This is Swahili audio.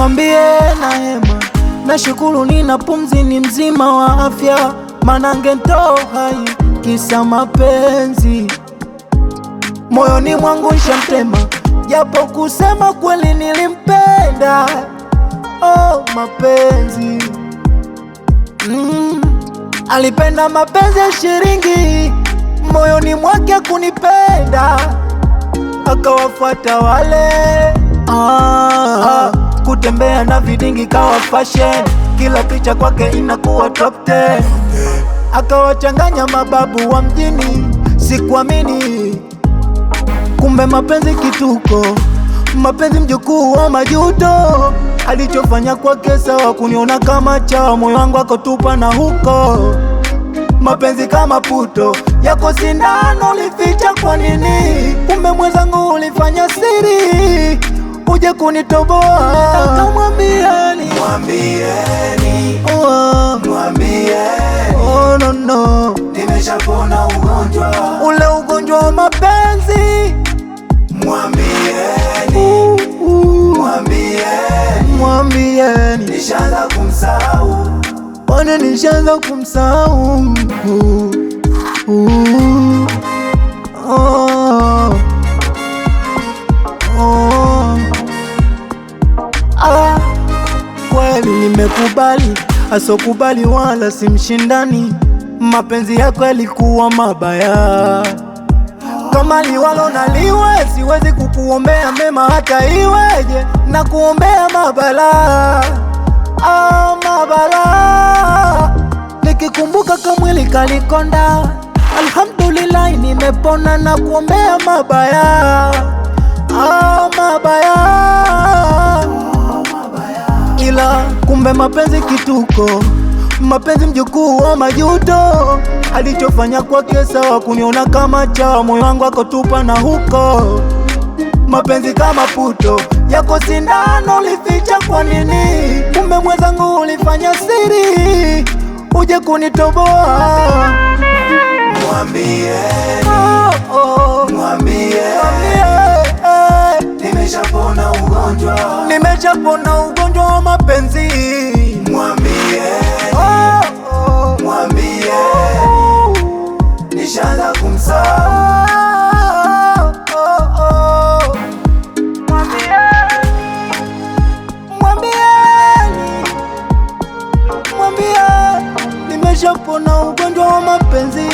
Mwambie na hema, nashukuru nina pumzi, ni mzima wa afya, maana ngetoa hai kisa mapenzi. Moyoni mwangu nshamtema, japo kusema kweli nilimpenda. Oh, mapenzi alipenda mapenzi ya shiringi, moyoni mwake kunipenda, akawafuata wale kutembea na vidingi kawa fashion, kila picha kwake inakuwa top 10. Akawachanganya mababu wa mjini, sikuamini, kumbe mapenzi kituko, mapenzi mjukuu wa majuto. Alichofanya kwake sawa, kuniona kama chawa, moyo wangu akotupa na huko. Mapenzi kama puto yako sindano, ulificha kwa nini? Kumbe mwenzangu ulifanya siri, uje kunitoboa. Akamwambieni, Mwambieni, mwambieni, oh no no, nimeshapona ugonjwa. ule ugonjwa wa mapenzi. Mwambieni, mwambieni, Mwambieni, nishaanza kumsahau. kwani nishaanza kumsahau. Kweli nimekubali, asokubali wala simshindani. Mapenzi yako yalikuwa mabaya, kama liwalo na liwe, siwezi kukuombea mema hata iweje, na kuombea mabala. Mabala, nikikumbuka kamwili kalikonda, alhamdulillah nimepona, na kuombea mabaya. Mabaya, ila kumbe mapenzi kituko, mapenzi mjukuu wa majuto. Alichofanya kwake sawa, kuniona kama chawa, moyo wangu akotupa na huko. Mapenzi kama puto yako sindano, ulificha kwa nini? Kumbe mwenzangu ulifanya siri, uje kunitoboa. Mwambieni, Mwambieni, nimeshapona ugonjwa. nimeshapona ugonjwa wa mapenzi. Mwambieni, mwambieni, nishaanza kumsahau. Mwambieni, nimeshapona ugonjwa wa mapenzi.